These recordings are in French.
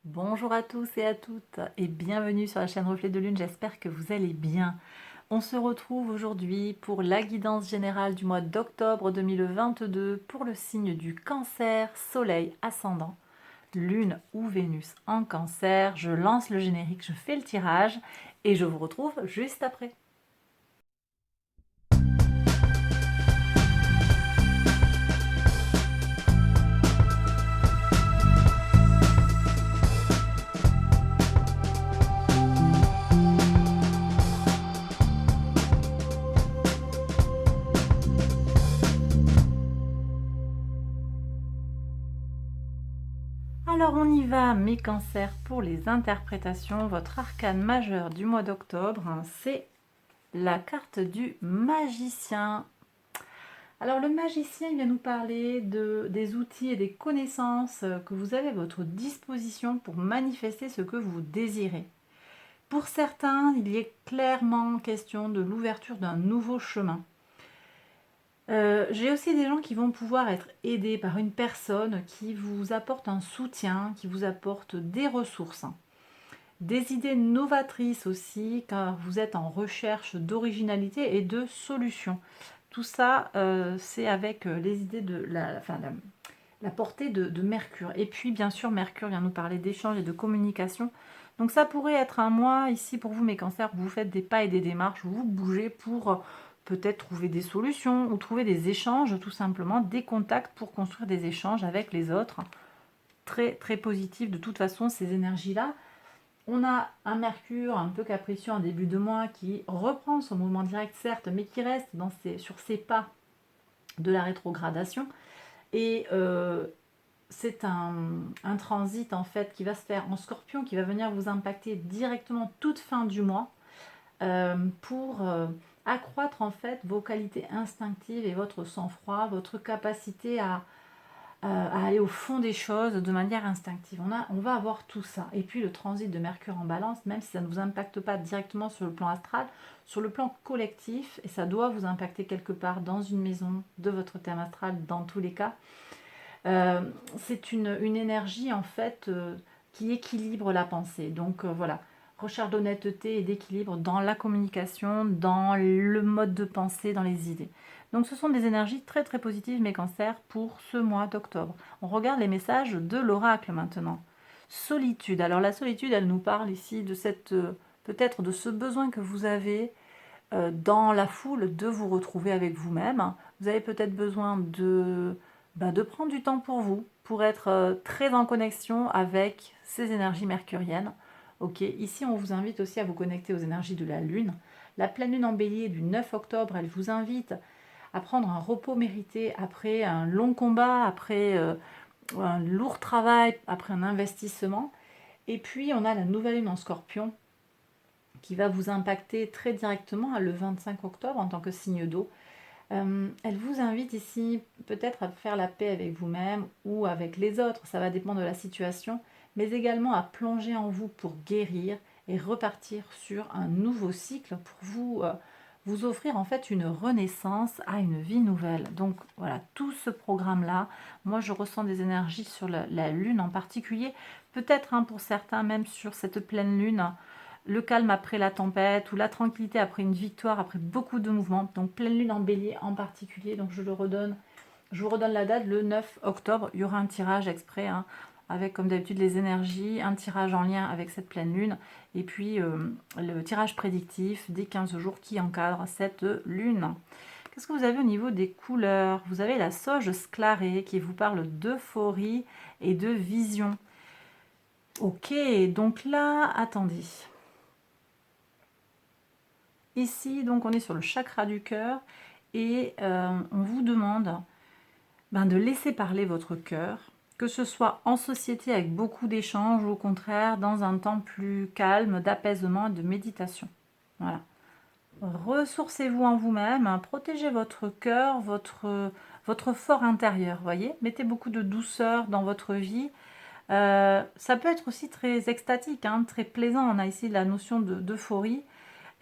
Bonjour à tous et à toutes et bienvenue sur la chaîne Reflet de Lune, j'espère que vous allez bien. On se retrouve aujourd'hui pour la guidance générale du mois d'octobre 2022 pour le signe du Cancer, Soleil ascendant, Lune ou Vénus en Cancer. Je lance le générique, je fais le tirage et je vous retrouve juste après. Alors on y va, mes cancers, pour les interprétations. Votre arcane majeur du mois d'octobre, c'est la carte du magicien. Alors le magicien, il vient nous parler des outils et des connaissances que vous avez à votre disposition pour manifester ce que vous désirez. Pour certains, il y est clairement question de l'ouverture d'un nouveau chemin. J'ai aussi des gens qui vont pouvoir être aidés par une personne qui vous apporte un soutien, qui vous apporte des ressources. Des idées novatrices aussi, car vous êtes en recherche d'originalité et de solutions. Tout ça, c'est avec les idées de la portée de Mercure. Et puis, bien sûr, Mercure vient nous parler d'échange et de communication. Donc ça pourrait être un mois ici pour vous, mes cancers, où vous faites des pas et des démarches, où vous bougez pour peut-être trouver des solutions ou trouver des échanges, tout simplement, des contacts pour construire des échanges avec les autres. Très, très positif de toute façon, ces énergies-là. On a un Mercure un peu capricieux en début de mois qui reprend son mouvement direct, certes, mais qui reste sur ses pas de la rétrogradation. Et c'est un transit en fait qui va se faire en Scorpion, qui va venir vous impacter directement toute fin du mois pour accroître en fait vos qualités instinctives et votre sang-froid, votre capacité à aller au fond des choses de manière instinctive. On va avoir tout ça. Et puis le transit de Mercure en balance, même si ça ne vous impacte pas directement sur le plan astral, sur le plan collectif, et ça doit vous impacter quelque part dans une maison de votre thème astral, dans tous les cas, c'est une énergie en fait qui équilibre la pensée. Donc voilà, recherche d'honnêteté et d'équilibre dans la communication, dans le mode de pensée, dans les idées. Donc ce sont des énergies très très positives, mes cancers, pour ce mois d'octobre. On regarde les messages de l'oracle maintenant. Solitude. Alors la solitude, elle nous parle ici de cette peut-être de ce besoin que vous avez dans la foule de vous retrouver avec vous-même. Vous avez peut-être besoin de prendre du temps pour vous, pour être très en connexion avec ces énergies mercuriennes. Ok, ici on vous invite aussi à vous connecter aux énergies de la Lune. La pleine Lune en Bélier du 9 octobre, elle vous invite à prendre un repos mérité après un long combat, après un lourd travail, après un investissement. Et puis on a la nouvelle Lune en Scorpion qui va vous impacter très directement le 25 octobre en tant que signe d'eau. Elle vous invite ici peut-être à faire la paix avec vous-même ou avec les autres, ça va dépendre de la situation, mais également à plonger en vous pour guérir et repartir sur un nouveau cycle pour vous offrir en fait une renaissance à une vie nouvelle. Donc voilà, tout ce programme-là, moi je ressens des énergies sur la Lune en particulier, peut-être pour certains même sur cette pleine Lune, le calme après la tempête ou la tranquillité après une victoire, après beaucoup de mouvements. Donc pleine lune en bélier en particulier. Donc je vous redonne la date, le 9 octobre. Il y aura un tirage exprès, avec comme d'habitude les énergies, un tirage en lien avec cette pleine lune. Et puis le tirage prédictif des 15 jours qui encadre cette lune. Qu'est-ce que vous avez au niveau des couleurs? Vous avez la sauge sclarée qui vous parle d'euphorie et de vision. Ok, donc là, attendez. Ici, donc, on est sur le chakra du cœur et on vous demande de laisser parler votre cœur, que ce soit en société avec beaucoup d'échanges ou au contraire dans un temps plus calme, d'apaisement et de méditation. Voilà. Ressourcez-vous en vous-même, protégez votre cœur, votre fort intérieur, voyez. Mettez beaucoup de douceur dans votre vie. Ça peut être aussi très extatique, très plaisant. On a ici la notion d'euphorie.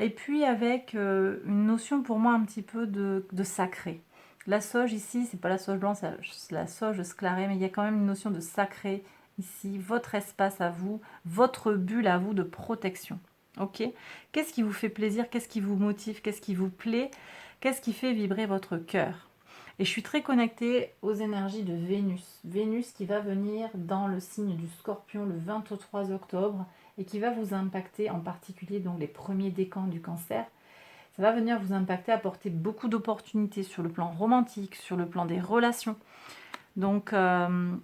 Et puis avec une notion pour moi un petit peu de sacré. La sauge ici, c'est pas la sauge blanche, c'est la sauge sclarée, mais il y a quand même une notion de sacré ici, votre espace à vous, votre bulle à vous de protection. Ok? Qu'est-ce qui vous fait plaisir? Qu'est-ce qui vous motive? Qu'est-ce qui vous plaît? Qu'est-ce qui fait vibrer votre cœur? Et je suis très connectée aux énergies de Vénus. Vénus qui va venir dans le signe du Scorpion le 23 octobre et qui va vous impacter, en particulier donc les premiers décans du Cancer. Ça va venir vous impacter, apporter beaucoup d'opportunités sur le plan romantique, sur le plan des relations. Donc,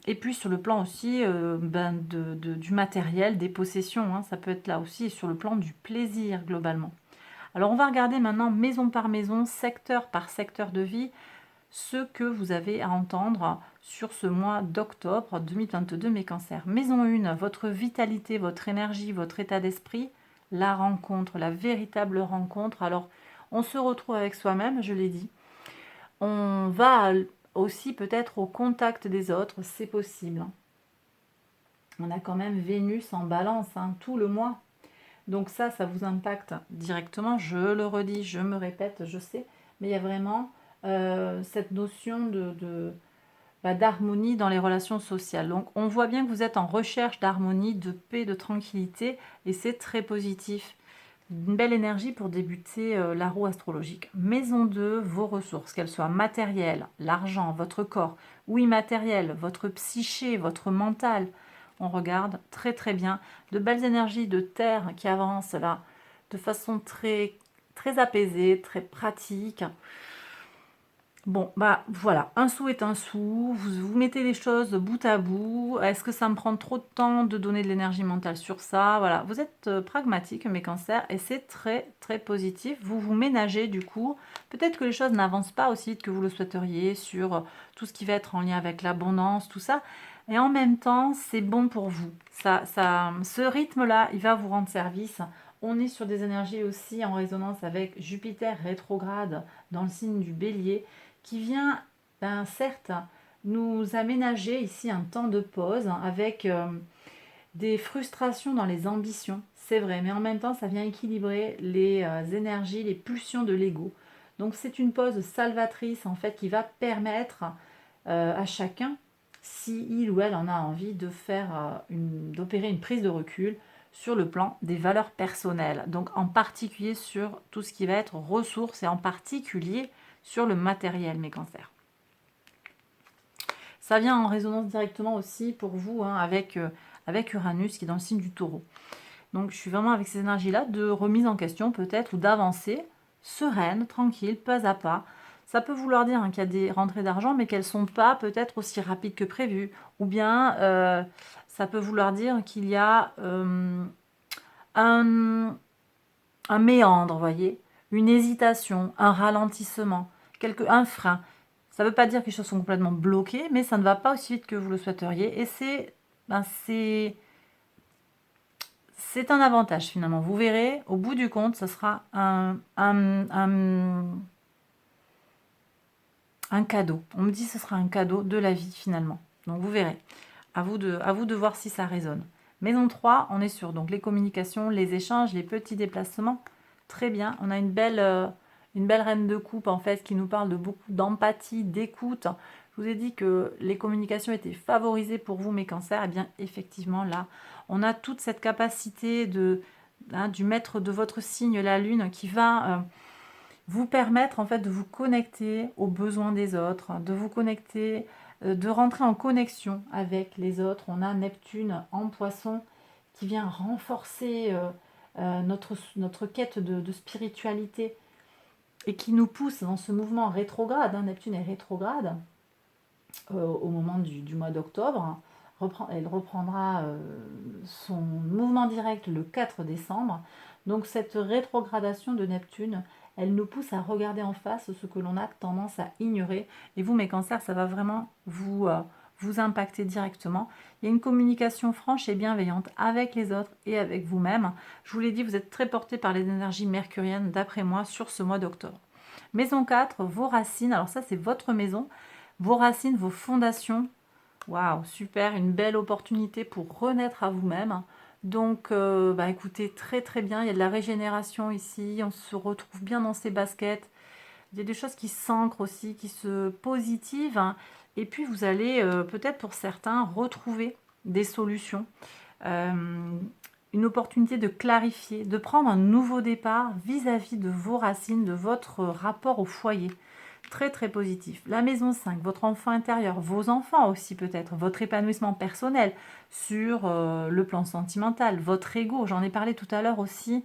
et puis sur le plan aussi du matériel, des possessions, hein, ça peut être là aussi, et sur le plan du plaisir globalement. Alors on va regarder maintenant maison par maison, secteur par secteur de vie, ce que vous avez à entendre sur ce mois d'octobre 2022, mes cancers. Maison 1, votre vitalité, votre énergie, votre état d'esprit, la rencontre, la véritable rencontre. Alors on se retrouve avec soi-même, je l'ai dit. On va aussi peut-être au contact des autres, c'est possible. On a quand même Vénus en balance, hein, tout le mois. Donc ça vous impacte directement. Je le redis, je me répète, je sais. Mais il y a vraiment cette notion d'harmonie dans les relations sociales. Donc on voit bien que vous êtes en recherche d'harmonie, de paix, de tranquillité. Et c'est très positif. Une belle énergie pour débuter la roue astrologique. Maison 2, vos ressources, qu'elles soient matérielles, l'argent, votre corps, ou immatérielles, votre psyché, votre mental. On regarde très très bien. De belles énergies de terre qui avancent là de façon très, très apaisée, très pratique. Bon, bah voilà, un sou est un sou, vous mettez les choses bout à bout. Est-ce que ça me prend trop de temps de donner de l'énergie mentale sur ça? Voilà, vous êtes pragmatique, mes cancers, et c'est très très positif. Vous vous ménagez du coup. Peut-être que les choses n'avancent pas aussi vite que vous le souhaiteriez sur tout ce qui va être en lien avec l'abondance, tout ça. Et en même temps, c'est bon pour vous. Ce rythme-là, il va vous rendre service. On est sur des énergies aussi en résonance avec Jupiter rétrograde dans le signe du Bélier qui vient, certes, nous aménager ici un temps de pause avec des frustrations dans les ambitions, c'est vrai, mais en même temps, ça vient équilibrer les énergies, les pulsions de l'ego. Donc c'est une pause salvatrice en fait qui va permettre à chacun, si il ou elle en a envie, de faire d'opérer une prise de recul sur le plan des valeurs personnelles. Donc en particulier sur tout ce qui va être ressources et en particulier sur le matériel, mes cancers. Ça vient en résonance directement aussi pour vous hein, avec Uranus qui est dans le signe du Taureau. Donc je suis vraiment avec ces énergies-là de remise en question peut-être ou d'avancer sereine, tranquille, pas à pas. Ça peut vouloir dire hein, qu'il y a des rentrées d'argent mais qu'elles ne sont pas peut-être aussi rapides que prévu. Ou bien ça peut vouloir dire qu'il y a un méandre, voyez, une hésitation, un ralentissement, un frein. Ça ne veut pas dire que les choses sont complètement bloquées, mais ça ne va pas aussi vite que vous le souhaiteriez. Et c'est un avantage finalement. Vous verrez, au bout du compte, ce sera un cadeau. On me dit que ce sera un cadeau de la vie finalement. Donc vous verrez. À vous de voir si ça résonne. Maison 3, on est sur donc les communications, les échanges, les petits déplacements. Très bien. On a une belle reine de coupe en fait qui nous parle de beaucoup d'empathie, d'écoute. Je vous ai dit que les communications étaient favorisées pour vous, mes cancers. Et bien effectivement là, on a toute cette capacité du maître de votre signe, la lune, qui va vous permettre en fait de vous connecter aux besoins des autres, de vous connecter, de rentrer en connexion avec les autres. On a Neptune en Poisson qui vient renforcer notre quête de spiritualité et qui nous pousse dans ce mouvement rétrograde. Hein. Neptune est rétrograde au moment du mois d'octobre. Elle reprendra son mouvement direct le 4 décembre. Donc cette rétrogradation de Neptune, elle nous pousse à regarder en face ce que l'on a tendance à ignorer. Et vous, mes cancers, ça va vraiment vous impacter directement. Il y a une communication franche et bienveillante avec les autres et avec vous-même. Je vous l'ai dit, vous êtes très porté par les énergies mercuriennes, d'après moi, sur ce mois d'octobre. Maison 4, vos racines. Alors ça, c'est votre maison. Vos racines, vos fondations. Waouh, super, une belle opportunité pour renaître à vous-même. Donc, écoutez, très très bien. Il y a de la régénération ici. On se retrouve bien dans ses baskets. Il y a des choses qui s'ancrent aussi, qui se positivent. Et puis, vous allez peut-être pour certains retrouver des solutions, une opportunité de clarifier, de prendre un nouveau départ vis-à-vis de vos racines, de votre rapport au foyer. Très très positif. La maison 5, votre enfant intérieur, vos enfants aussi peut-être, votre épanouissement personnel sur le plan sentimental, votre ego, j'en ai parlé tout à l'heure aussi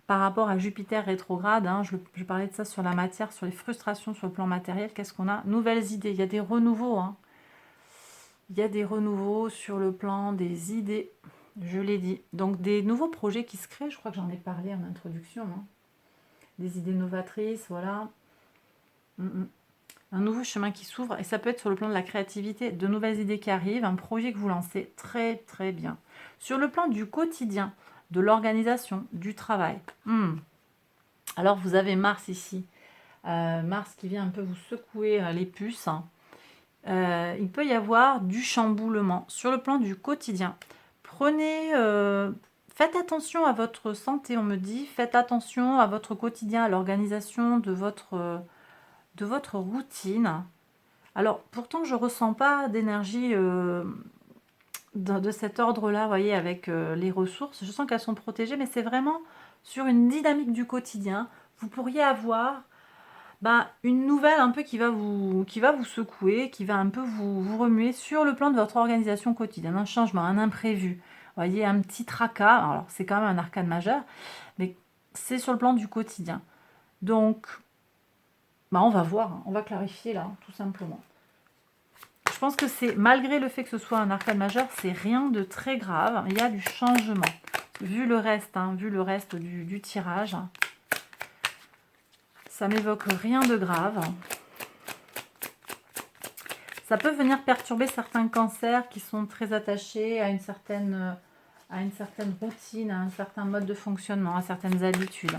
par rapport à Jupiter rétrograde, hein, je parlais de ça sur la matière, sur les frustrations sur le plan matériel, qu'est-ce qu'on a? Nouvelles idées, il y a des renouveaux, hein. Il y a des renouveaux sur le plan des idées, je l'ai dit. Donc des nouveaux projets qui se créent, je crois que j'en ai parlé en introduction, hein. Des idées novatrices, voilà. Un nouveau chemin qui s'ouvre, et ça peut être sur le plan de la créativité, de nouvelles idées qui arrivent, un projet que vous lancez, très très bien. Sur le plan du quotidien, de l'organisation, du travail. Alors vous avez Mars ici, Mars qui vient un peu vous secouer les puces, hein. Il peut y avoir du chamboulement sur le plan du quotidien. Faites attention à votre santé, on me dit, faites attention à votre quotidien, à l'organisation de votre routine. Alors, pourtant, je ne ressens pas d'énergie de cet ordre-là, vous voyez, avec les ressources. Je sens qu'elles sont protégées, mais c'est vraiment sur une dynamique du quotidien. Vous pourriez avoir une nouvelle un peu qui va vous secouer, qui va un peu vous remuer sur le plan de votre organisation quotidienne. Un changement, un imprévu. Vous voyez, un petit tracas. Alors, c'est quand même un arcane majeur, mais c'est sur le plan du quotidien. Donc, on va voir, hein, on va clarifier là, tout simplement. Je pense que c'est, malgré le fait que ce soit un arcane majeur, c'est rien de très grave. Il y a du changement. Vu le reste, du tirage, ça m'évoque rien de grave. Ça peut venir perturber certains cancers qui sont très attachés à une certaine routine, à un certain mode de fonctionnement, à certaines habitudes.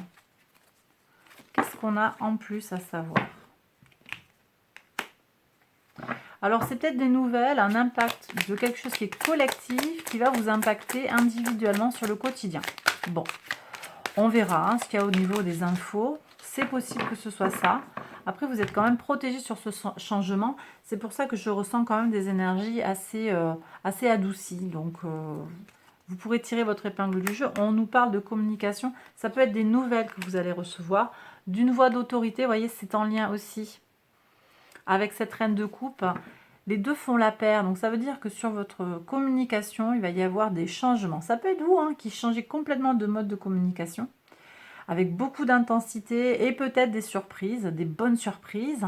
Qu'est-ce qu'on a en plus à savoir? Alors, c'est peut-être des nouvelles, un impact de quelque chose qui est collectif, qui va vous impacter individuellement sur le quotidien. Bon, on verra ce qu'il y a au niveau des infos. C'est possible que ce soit ça. Après, vous êtes quand même protégé sur ce changement. C'est pour ça que je ressens quand même des énergies assez adoucies. Donc, vous pourrez tirer votre épingle du jeu. On nous parle de communication. Ça peut être des nouvelles que vous allez recevoir. D'une voix d'autorité, vous voyez, c'est en lien aussi avec cette reine de coupe. Les deux font la paire, donc ça veut dire que sur votre communication, il va y avoir des changements. Ça peut être vous qui changez complètement de mode de communication, avec beaucoup d'intensité et peut-être des surprises, des bonnes surprises.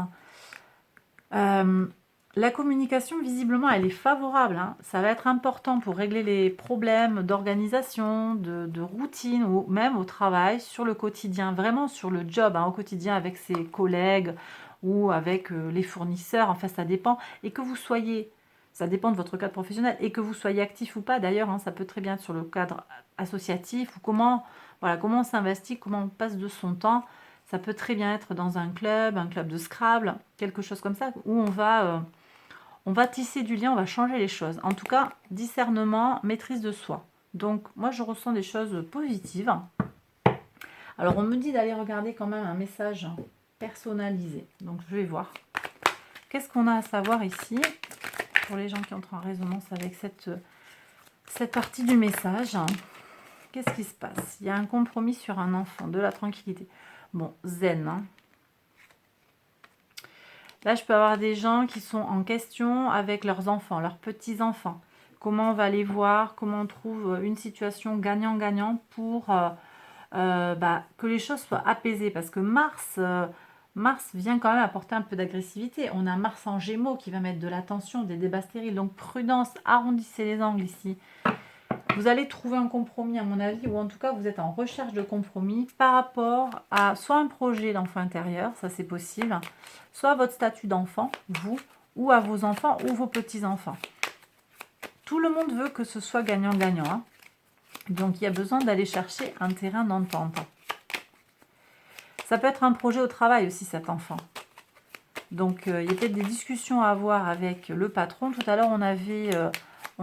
La communication, visiblement, elle est favorable, hein. Ça va être important pour régler les problèmes d'organisation, de routine, ou même au travail, sur le quotidien, vraiment sur le job, au quotidien avec ses collègues, ou avec les fournisseurs, enfin ça dépend, et que vous soyez, ça dépend de votre cadre professionnel, et que vous soyez actif ou pas d'ailleurs, ça peut très bien être sur le cadre associatif, ou comment on s'investit, comment on passe de son temps, ça peut très bien être dans un club de Scrabble, quelque chose comme ça, où on va tisser du lien, on va changer les choses. En tout cas, discernement, maîtrise de soi. Donc moi je ressens des choses positives. Alors on me dit d'aller regarder quand même un message personnalisé. Donc je vais voir. Qu'est-ce qu'on a à savoir ici pour les gens qui entrent en résonance avec cette partie du message? Qu'est-ce qui se passe? Il y a un compromis sur un enfant, de la tranquillité. Bon, zen. Là, je peux avoir des gens qui sont en question avec leurs enfants, leurs petits-enfants. Comment on va les voir? Comment on trouve une situation gagnant-gagnant pour que les choses soient apaisées? Parce que Mars vient quand même apporter un peu d'agressivité. On a Mars en Gémeaux qui va mettre de la tension, des débats stériles. Donc prudence, arrondissez les angles ici. Vous allez trouver un compromis à mon avis, ou en tout cas vous êtes en recherche de compromis par rapport à soit un projet d'enfant intérieur, ça c'est possible, soit votre statut d'enfant, vous, ou à vos enfants ou vos petits-enfants. Tout le monde veut que ce soit gagnant-gagnant, donc il y a besoin d'aller chercher un terrain d'entente. Ça peut être un projet au travail aussi, cet enfant. Donc il y a peut-être des discussions à avoir avec le patron. Tout à l'heure on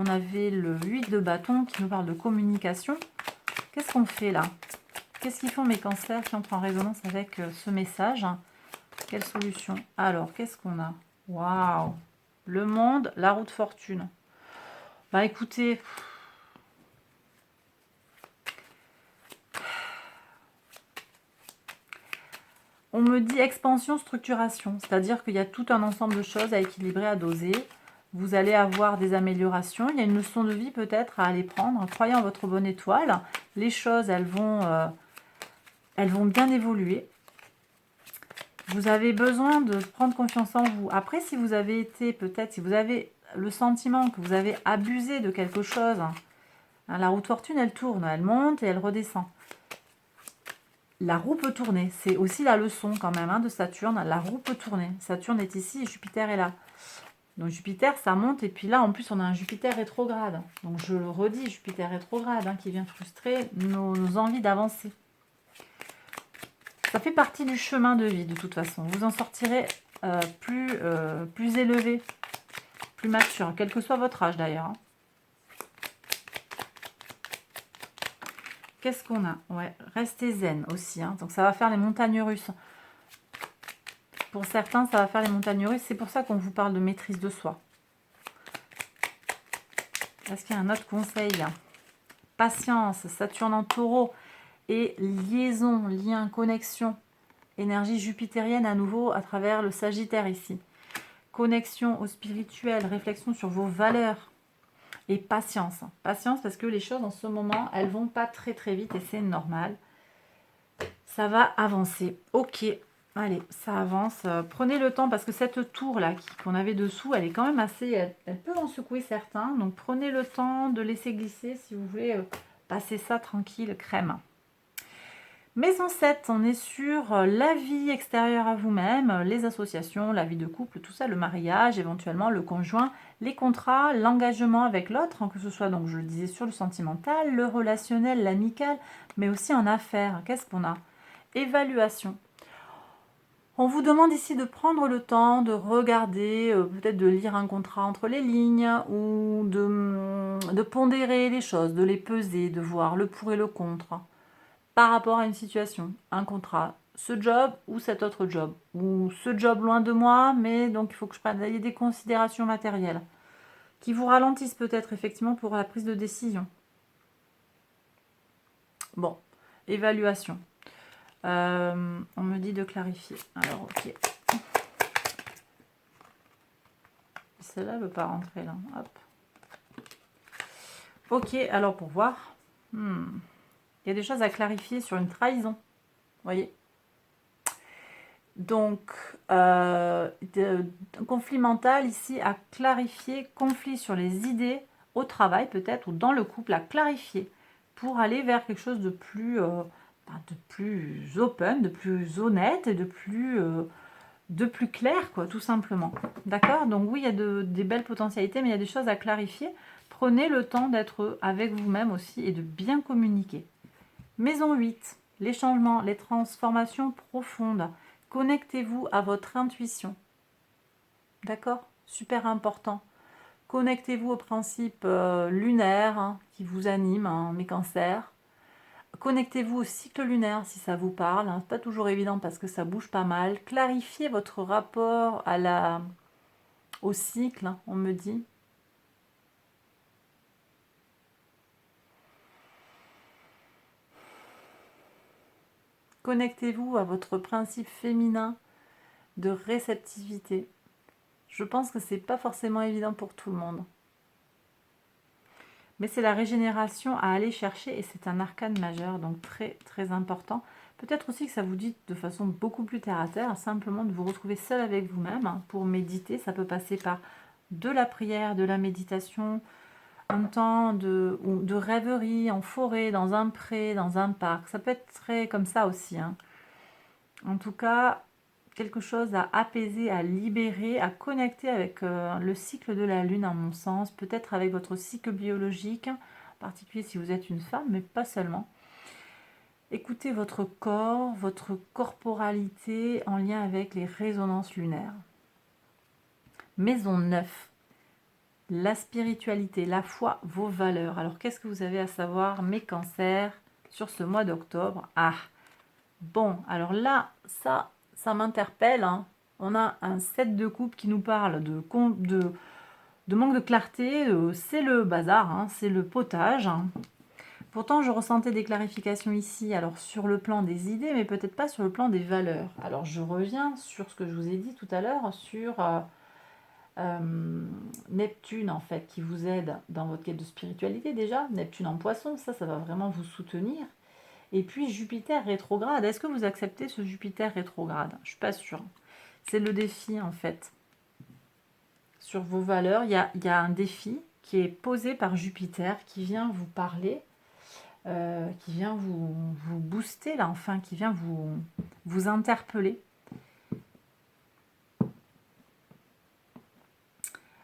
avait le 8 de bâton qui nous parle de communication. Qu'est-ce qu'on fait là? Qu'est-ce qu'ils font mes cancers qui entrent en résonance avec ce message? Quelle solution? Alors, qu'est-ce qu'on a? Waouh! Le monde, la roue de fortune. Bah écoutez, on me dit expansion, structuration, c'est-à-dire qu'il y a tout un ensemble de choses à équilibrer, à doser. Vous allez avoir des améliorations. Il y a une leçon de vie peut-être à aller prendre. Croyez en votre bonne étoile. Les choses, elles vont bien évoluer. Vous avez besoin de prendre confiance en vous. Après, si vous avez été, peut-être, si vous avez le sentiment que vous avez abusé de quelque chose, hein, la roue de fortune, elle tourne, elle monte et elle redescend. La roue peut tourner, c'est aussi la leçon quand même hein, de Saturne, la roue peut tourner. Saturne est ici et Jupiter est là. Donc Jupiter, ça monte et puis là, en plus, on a un Jupiter rétrograde. Donc je le redis, Jupiter rétrograde hein, qui vient frustrer nos envies d'avancer. Ça fait partie du chemin de vie de toute façon. Vous en sortirez plus élevé, plus mature, quel que soit votre âge d'ailleurs. Hein. Qu'est-ce qu'on a? Ouais, restez zen aussi. Hein. Donc ça va faire les montagnes russes. Pour certains, ça va faire les montagnes russes. C'est pour ça qu'on vous parle de maîtrise de soi. Est-ce qu'il y a un autre conseil? Patience, Saturne en taureau et liaison, lien, connexion. Énergie jupitérienne à nouveau à travers le Sagittaire ici. Connexion au spirituel, réflexion sur vos valeurs. Et patience. Patience parce que les choses en ce moment, elles vont pas très très vite et c'est normal. Ça va avancer. Ok, allez, ça avance. Prenez le temps parce que cette tour là qu'on avait dessous, elle est quand même assez... Elle peut en secouer certains. Donc prenez le temps de laisser glisser si vous voulez passer ça tranquille, crème. Maison 7, on est sur la vie extérieure à vous-même, les associations, la vie de couple, tout ça, le mariage, éventuellement le conjoint, les contrats, l'engagement avec l'autre, hein, que ce soit, donc je le disais, sur le sentimental, le relationnel, l'amical, mais aussi en affaires. Qu'est-ce qu'on a? Évaluation. On vous demande ici de prendre le temps de regarder, peut-être de lire un contrat entre les lignes, ou de pondérer les choses, de les peser, de voir le pour et le contre. Par rapport à une situation, un contrat, ce job ou cet autre job, ou ce job loin de moi, mais donc il faut que je prenne des considérations matérielles qui vous ralentissent peut-être effectivement pour la prise de décision. Bon, évaluation. On me dit de clarifier. Alors, ok. Celle-là ne veut pas rentrer là. Hop. Ok, alors pour voir. Il y a des choses à clarifier sur une trahison. Vous voyez? Donc, conflit mental ici à clarifier, conflit sur les idées au travail peut-être ou dans le couple à clarifier pour aller vers quelque chose de plus open, de plus honnête et de plus clair, quoi, tout simplement. D'accord? Donc oui, il y a des belles potentialités, mais il y a des choses à clarifier. Prenez le temps d'être avec vous-même aussi et de bien communiquer. Maison 8, les changements, les transformations profondes. Connectez-vous à votre intuition. D'accord? Super important. Connectez-vous au principe lunaire hein, qui vous anime, hein, mes cancers. Connectez-vous au cycle lunaire si ça vous parle. Hein. C'est pas toujours évident parce que ça bouge pas mal. Clarifiez votre rapport au cycle, hein, on me dit. Connectez-vous à votre principe féminin de réceptivité. Je pense que c'est pas forcément évident pour tout le monde. Mais c'est la régénération à aller chercher et c'est un arcane majeur, donc très très important. Peut-être aussi que ça vous dit de façon beaucoup plus terre à terre, simplement de vous retrouver seul avec vous-même hein, pour méditer. Ça peut passer par de la prière, de la méditation, un temps de rêverie en forêt, dans un pré, dans un parc. Ça peut être très comme ça aussi. Hein. En tout cas, quelque chose à apaiser, à libérer, à connecter avec le cycle de la Lune, à mon sens, peut-être avec votre cycle biologique, en particulier si vous êtes une femme, mais pas seulement. Écoutez votre corps, votre corporalité en lien avec les résonances lunaires. Maison 9, la spiritualité, la foi, vos valeurs. Alors, qu'est-ce que vous avez à savoir, mes cancers, sur ce mois d'octobre? Ah, bon, alors là, ça m'interpelle. Hein. On a un 7 de coupe qui nous parle de manque de clarté, c'est le bazar, hein, c'est le potage. Pourtant, je ressentais des clarifications ici, alors sur le plan des idées, mais peut-être pas sur le plan des valeurs. Alors, je reviens sur ce que je vous ai dit tout à l'heure, sur Neptune, en fait, qui vous aide dans votre quête de spiritualité déjà. Neptune en poisson, ça va vraiment vous soutenir. Et puis, Jupiter rétrograde. Est-ce que vous acceptez ce Jupiter rétrograde? Je suis pas sûre. C'est le défi, en fait. Sur vos valeurs, il y a un défi qui est posé par Jupiter, qui vient vous parler, qui vient vous booster, là, enfin, qui vient vous interpeller.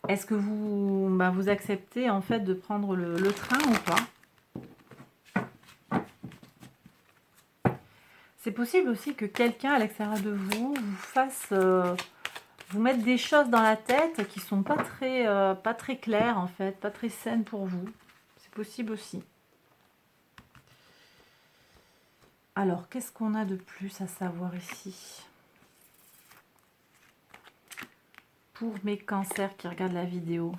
Est-ce que vous acceptez, en fait, de prendre le train ou pas? C'est possible aussi que quelqu'un à l'extérieur de vous fasse... vous mettre des choses dans la tête qui sont pas très claires, en fait, pas très saines pour vous. C'est possible aussi. Alors, qu'est-ce qu'on a de plus à savoir ici? Pour mes cancers qui regardent la vidéo.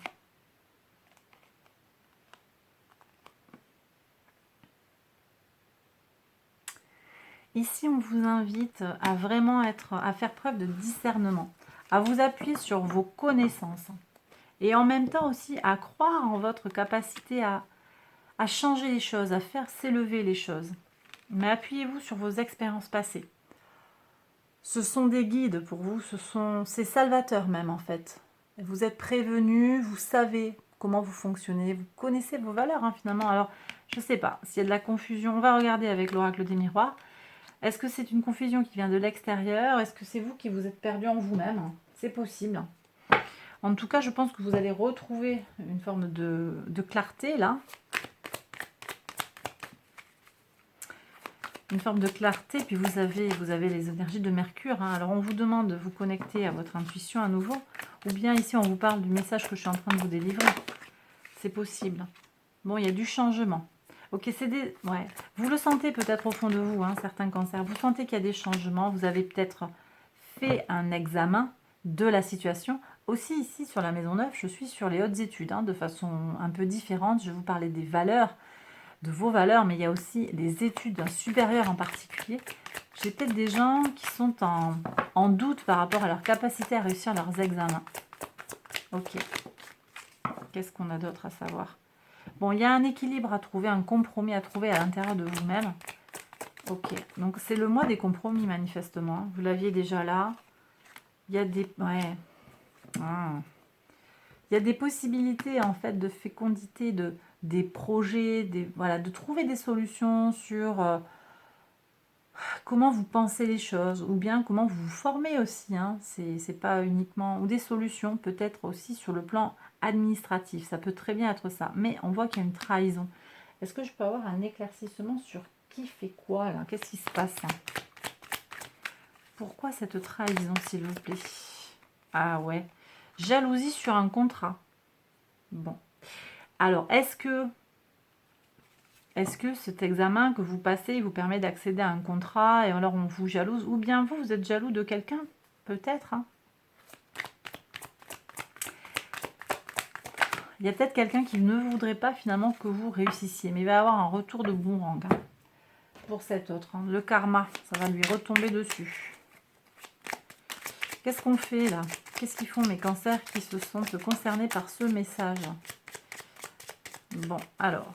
Ici, on vous invite à vraiment à faire preuve de discernement, à vous appuyer sur vos connaissances et en même temps aussi à croire en votre capacité à changer les choses, à faire s'élever les choses. Mais appuyez-vous sur vos expériences passées. Ce sont des guides pour vous, c'est salvateur même en fait. Vous êtes prévenus, vous savez comment vous fonctionnez, vous connaissez vos valeurs hein, finalement. Alors, je ne sais pas, s'il y a de la confusion, on va regarder avec l'oracle des miroirs. Est-ce que c'est une confusion qui vient de l'extérieur? Est-ce que c'est vous qui vous êtes perdu en vous-même? C'est possible. En tout cas, je pense que vous allez retrouver une forme de clarté là. Une forme de clarté, puis vous avez les énergies de Mercure. Hein. Alors on vous demande de vous connecter à votre intuition à nouveau, ou bien ici on vous parle du message que je suis en train de vous délivrer. C'est possible. Bon, il y a du changement. Ok, ouais. Vous le sentez peut-être au fond de vous, hein, certains cancers. Vous sentez qu'il y a des changements. Vous avez peut-être fait un examen de la situation. Aussi ici sur la Maison Neuve, je suis sur les hautes études, hein, de façon un peu différente. Je vais vous parler des valeurs, de vos valeurs, mais il y a aussi des études supérieures en particulier. J'ai peut-être des gens qui sont en doute par rapport à leur capacité à réussir leurs examens. Ok. Qu'est-ce qu'on a d'autre à savoir? Bon, il y a un équilibre à trouver, un compromis à trouver à l'intérieur de vous-même. Ok, donc c'est le mois des compromis manifestement. Vous l'aviez déjà là. Il y a des... Ouais. Ah. Il y a des possibilités en fait de fécondité, des projets, voilà, de trouver des solutions sur comment vous pensez les choses ou bien comment vous vous formez aussi. Hein. C'est pas uniquement... Ou des solutions peut-être aussi sur le plan administratif. Ça peut très bien être ça. Mais on voit qu'il y a une trahison. Est-ce que je peux avoir un éclaircissement sur qui fait quoi là? Qu'est-ce qui se passe hein? Pourquoi cette trahison s'il vous plaît? Ah ouais. Jalousie sur un contrat. Bon. Alors, est-ce que cet examen que vous passez vous permet d'accéder à un contrat et alors on vous jalouse? Ou bien vous êtes jaloux de quelqu'un? Peut-être. Hein. Il y a peut-être quelqu'un qui ne voudrait pas finalement que vous réussissiez. Mais il va y avoir un retour de boomerang hein, pour cet autre. Hein. Le karma, ça va lui retomber dessus. Qu'est-ce qu'on fait là? Qu'est-ce qu'ils font mes cancers qui se sentent concernés par ce message? Bon, alors,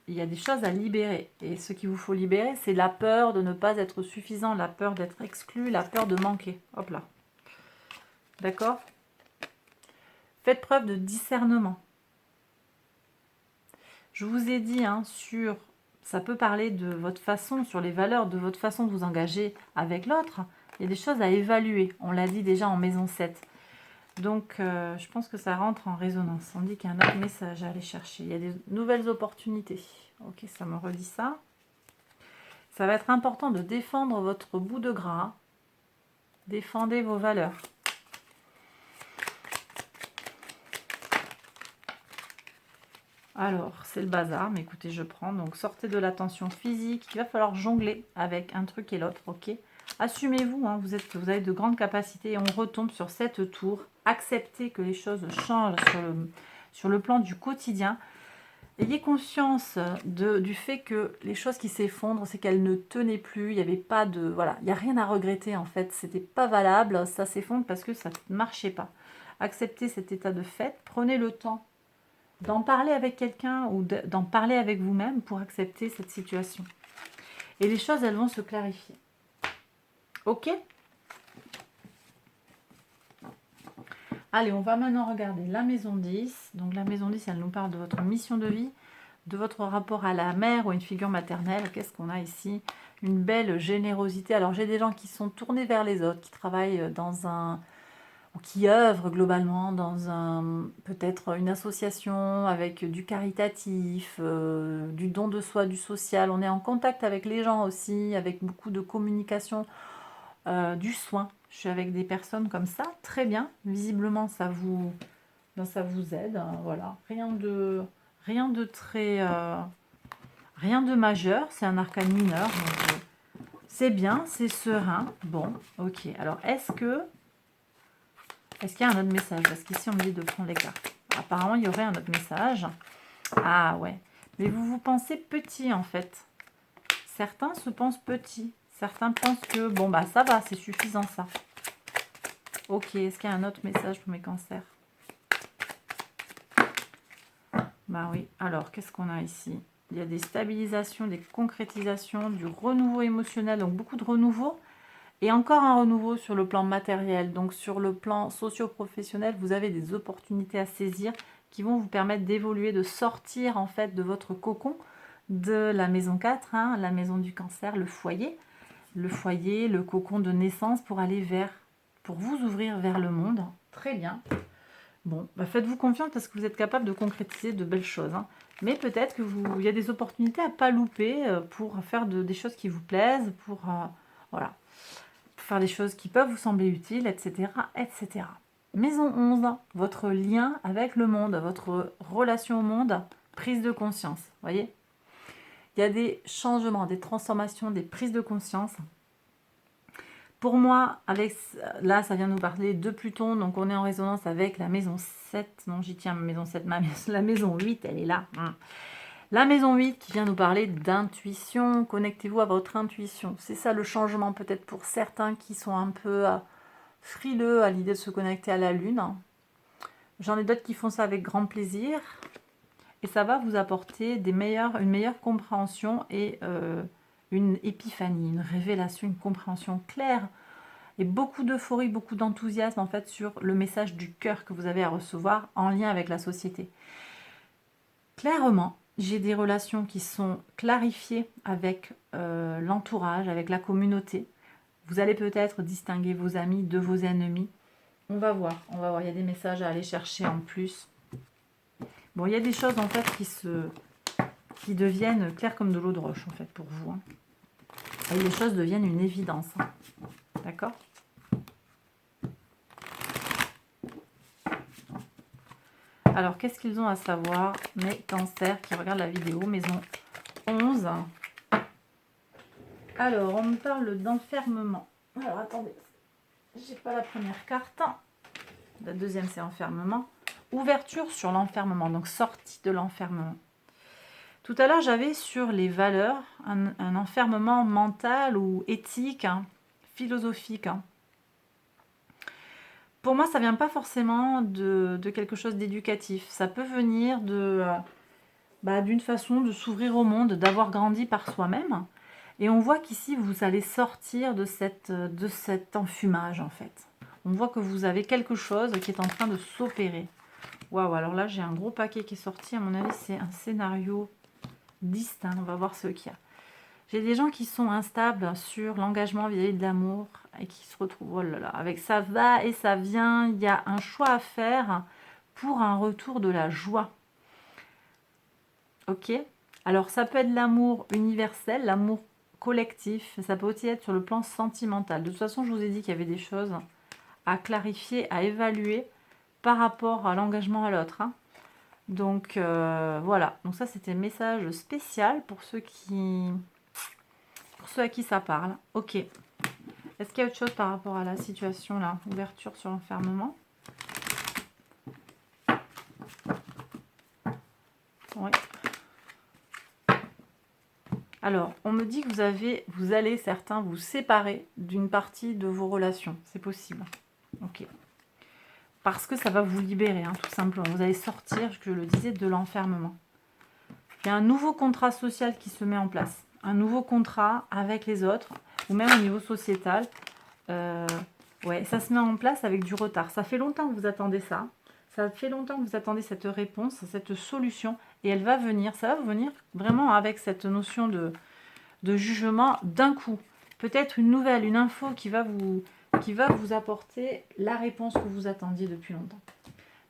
il y a des choses à libérer. Et ce qu'il vous faut libérer, c'est la peur de ne pas être suffisant, la peur d'être exclu, la peur de manquer. Hop là. D'accord? Faites preuve de discernement. Je vous ai dit, hein, ça peut parler de votre façon, sur les valeurs, de votre façon de vous engager avec l'autre. Il y a des choses à évaluer. On l'a dit déjà en maison 7. Donc, je pense que ça rentre en résonance. On dit qu'il y a un autre message à aller chercher. Il y a des nouvelles opportunités. Ok, ça me redit ça. Ça va être important de défendre votre bout de gras. Défendez vos valeurs. Alors, c'est le bazar, mais écoutez, je prends. Donc, sortez de la tension physique. Il va falloir jongler avec un truc et l'autre, ok? Assumez-vous, hein, vous avez de grandes capacités. Et on retombe sur cette tour. accepter que les choses changent sur le plan du quotidien. Ayez conscience du fait que les choses qui s'effondrent, c'est qu'elles ne tenaient plus, il n'y avait pas de... Voilà, il n'y a rien à regretter en fait, c'était pas valable, ça s'effondre parce que ça ne marchait pas. Acceptez cet état de fait, prenez le temps d'en parler avec quelqu'un ou d'en parler avec vous-même pour accepter cette situation. Et les choses, elles vont se clarifier. Ok ? Allez, on va maintenant regarder la maison 10. Donc la maison 10, elle nous parle de votre mission de vie, de votre rapport à la mère ou à une figure maternelle. Qu'est-ce qu'on a ici? Une belle générosité. Alors j'ai des gens qui sont tournés vers les autres, qui travaillent dans un... ou qui œuvrent globalement dans un peut-être une association avec du caritatif, du don de soi, du social. On est en contact avec les gens aussi, avec beaucoup de communication, du soin. Je suis avec des personnes comme ça, très bien. Visiblement, ça vous aide. Hein, voilà, rien de très, rien de majeur. C'est un arcane mineur. C'est bien, c'est serein. Bon, ok. Alors, est-ce qu'il y a un autre message? Parce qu'ici, on me dit de prendre les cartes. Apparemment, il y aurait un autre message. Ah ouais. Mais vous pensez petit, en fait. Certains se pensent petits. Certains pensent que, bon, bah ça va, c'est suffisant ça. Ok, est-ce qu'il y a un autre message pour mes cancers? Bah oui, alors, qu'est-ce qu'on a ici? Il y a des stabilisations, des concrétisations, du renouveau émotionnel, donc beaucoup de renouveau. Et encore un renouveau sur le plan matériel. Donc sur le plan socio-professionnel, vous avez des opportunités à saisir qui vont vous permettre d'évoluer, de sortir en fait de votre cocon de la maison 4, hein, la maison du cancer, le foyer, le cocon de naissance pour aller pour vous ouvrir vers le monde. Très bien. Bon, bah faites-vous confiance parce que vous êtes capable de concrétiser de belles choses. Hein. Mais peut-être il y a des opportunités à ne pas louper pour faire des choses qui vous plaisent, voilà, pour faire des choses qui peuvent vous sembler utiles, etc., etc. Maison 11, votre lien avec le monde, votre relation au monde, prise de conscience. Voyez, il y a des changements, des transformations, des prises de conscience. Pour moi, là, ça vient nous parler de Pluton, donc on est en résonance avec la maison 7. Non, j'y tiens, ma maison 7, la maison 8, elle est là. La maison 8 qui vient nous parler d'intuition. Connectez-vous à votre intuition. C'est ça le changement peut-être pour certains qui sont un peu frileux à l'idée de se connecter à la Lune. J'en ai d'autres qui font ça avec grand plaisir. Et ça va vous apporter une meilleure compréhension et une épiphanie, une révélation, une compréhension claire et beaucoup d'euphorie, beaucoup d'enthousiasme en fait sur le message du cœur que vous avez à recevoir en lien avec la société. Clairement, j'ai des relations qui sont clarifiées avec l'entourage, avec la communauté. Vous allez peut-être distinguer vos amis de vos ennemis. On va voir, il y a des messages à aller chercher en plus. Bon, il y a des choses en fait qui deviennent claires comme de l'eau de roche en fait pour vous. Hein. Et les choses deviennent une évidence. Hein. D'accord ? Alors, qu'est-ce qu'ils ont à savoir, mes cancers qui regardent la vidéo, maison 11. Alors, on me parle d'enfermement. Alors, attendez, j'ai pas la première carte. La deuxième, c'est enfermement. Ouverture sur l'enfermement, donc sortie de l'enfermement. Tout à l'heure, j'avais sur les valeurs un enfermement mental ou éthique, hein, philosophique. Hein. Pour moi, ça vient pas forcément de quelque chose d'éducatif. Ça peut venir d'une façon de s'ouvrir au monde, d'avoir grandi par soi-même. Et on voit qu'ici, vous allez sortir de cet enfumage, en fait. On voit que vous avez quelque chose qui est en train de s'opérer. Waouh, alors là, j'ai un gros paquet qui est sorti. À mon avis, c'est un scénario distinct. On va voir ce qu'il y a. J'ai des gens qui sont instables sur l'engagement vis-à-vis de l'amour et qui se retrouvent, oh là là, avec ça va et ça vient. Il y a un choix à faire pour un retour de la joie. Ok ? Alors, ça peut être l'amour universel, l'amour collectif. Ça peut aussi être sur le plan sentimental. De toute façon, je vous ai dit qu'il y avait des choses à clarifier, à évaluer par rapport à l'engagement à l'autre. Hein. Donc, voilà. Donc ça, c'était un message spécial pour ceux à qui ça parle. Ok. Est-ce qu'il y a autre chose par rapport à la situation là? Ouverture sur l'enfermement. Alors, on me dit que vous allez, certains, vous séparer d'une partie de vos relations. C'est possible. Ok. Parce que ça va vous libérer, hein, tout simplement. Vous allez sortir, je le disais, de l'enfermement. Il y a un nouveau contrat social qui se met en place. Un nouveau contrat avec les autres, ou même au niveau sociétal. Ouais, ça se met en place avec du retard. Ça fait longtemps que vous attendez ça. Ça fait longtemps que vous attendez cette réponse, cette solution. Et elle va venir, ça va venir vraiment avec cette notion de jugement d'un coup. Peut-être une nouvelle, une info qui va vous apporter la réponse que vous attendiez depuis longtemps.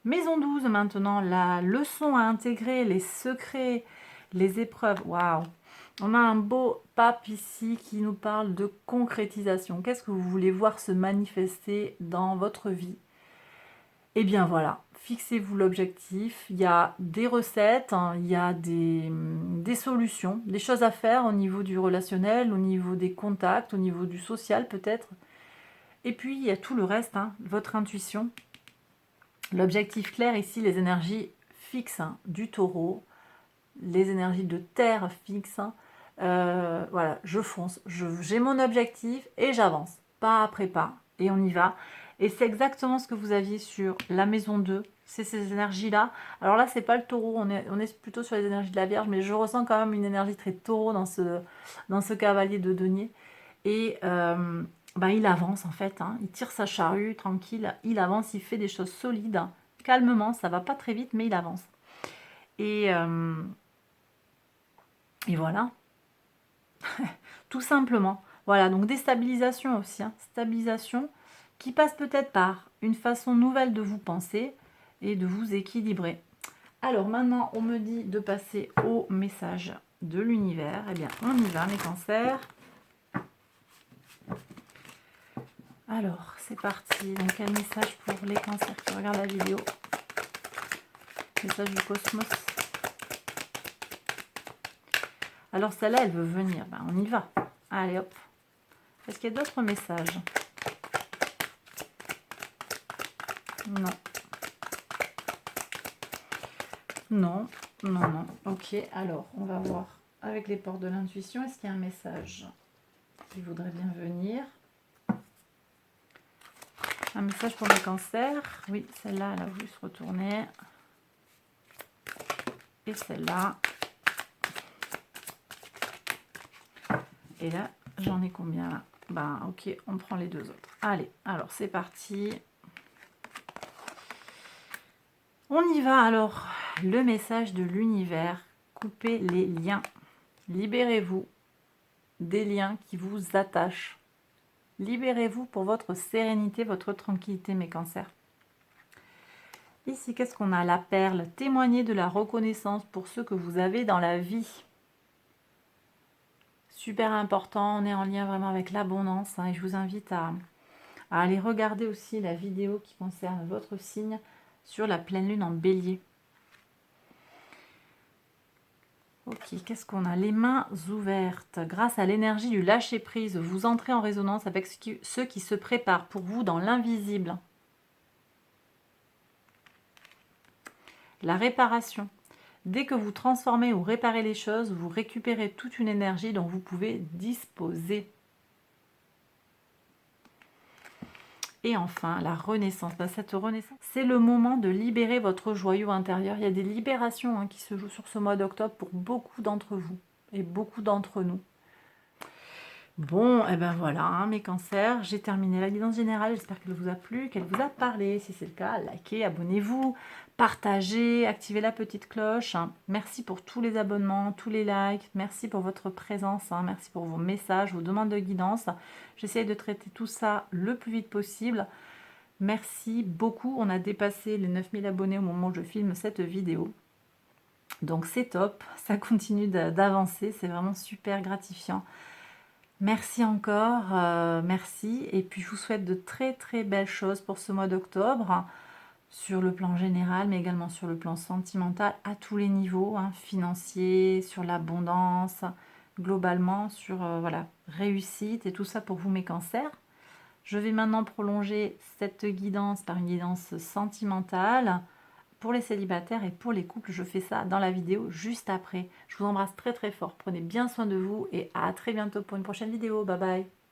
Maison 12 maintenant, la leçon à intégrer, les secrets, les épreuves. Waouh! On a un beau pape ici qui nous parle de concrétisation. Qu'est-ce que vous voulez voir se manifester dans votre vie? Eh bien voilà, fixez-vous l'objectif. Il y a des recettes, hein, il y a des solutions, des choses à faire au niveau du relationnel, au niveau des contacts, au niveau du social peut-être. Et puis il y a tout le reste, hein, votre intuition. L'objectif clair ici, les énergies fixes, hein, du taureau, les énergies de terre fixes. Voilà, je fonce, j'ai mon objectif et j'avance, pas après pas, et on y va. Et c'est exactement ce que vous aviez sur la maison 2, c'est ces énergies-là. Alors là, c'est pas le taureau, on est plutôt sur les énergies de la Vierge, mais je ressens quand même une énergie très taureau dans ce cavalier de denier. Et il avance en fait, hein. Il tire sa charrue tranquille, il avance, il fait des choses solides, calmement, ça va pas très vite, mais il avance. Et voilà, tout simplement. Voilà, donc déstabilisation aussi, hein. Stabilisation qui passe peut-être par une façon nouvelle de vous penser et de vous équilibrer. Alors maintenant, on me dit de passer au message de l'univers. Eh bien, on y va, mes cancers. Alors, c'est parti. Donc, un message pour les cancers qui regardent la vidéo. Message du cosmos. Alors, celle-là, elle veut venir. Ben, on y va. Allez, hop. Est-ce qu'il y a d'autres messages? Non. Non, non, non. Ok, alors, on va voir avec les portes de l'intuition. Est-ce qu'il y a un message qui voudrait bien venir? Un message pour les cancers. Oui, celle-là, elle a voulu se retourner. Et celle-là. Et là, j'en ai combien là? Ben, ok, on prend les deux autres. Allez, alors c'est parti. On y va alors. Le message de l'univers. Coupez les liens. Libérez-vous des liens qui vous attachent. Libérez-vous pour votre sérénité, votre tranquillité, mes cancers. Ici, qu'est-ce qu'on a? La perle. Témoignez de la reconnaissance pour ce que vous avez dans la vie. Super important, on est en lien vraiment avec l'abondance, hein, et je vous invite à aller regarder aussi la vidéo qui concerne votre signe sur la pleine lune en bélier. Ok, qu'est-ce qu'on a? Les mains ouvertes. Grâce à l'énergie du lâcher-prise, vous entrez en résonance avec ceux qui se préparent pour vous dans l'invisible. La réparation. Dès que vous transformez ou réparez les choses, vous récupérez toute une énergie dont vous pouvez disposer. Et enfin, la renaissance. Cette renaissance, c'est le moment de libérer votre joyau intérieur. Il y a des libérations, hein, qui se jouent sur ce mois d'octobre pour beaucoup d'entre vous et beaucoup d'entre nous. Bon, et ben voilà, hein, mes cancers, j'ai terminé la guidance générale. J'espère qu'elle vous a plu, qu'elle vous a parlé. Si c'est le cas, likez, abonnez-vous, partagez, activez la petite cloche. Merci pour tous les abonnements, tous les likes. Merci pour votre présence, hein, merci pour vos messages, vos demandes de guidance. J'essaie de traiter tout ça le plus vite possible. Merci beaucoup. On a dépassé les 9000 abonnés au moment où je filme cette vidéo. Donc c'est top, ça continue d'avancer, c'est vraiment super gratifiant. Merci encore, merci. Et puis je vous souhaite de très très belles choses pour ce mois d'octobre, sur le plan général, mais également sur le plan sentimental, à tous les niveaux, hein, financier, sur l'abondance, globalement, sur voilà, réussite et tout ça pour vous mes cancers. Je vais maintenant prolonger cette guidance par une guidance sentimentale pour les célibataires et pour les couples. Je fais ça dans la vidéo juste après. Je vous embrasse très très fort. Prenez bien soin de vous et à très bientôt pour une prochaine vidéo. Bye bye.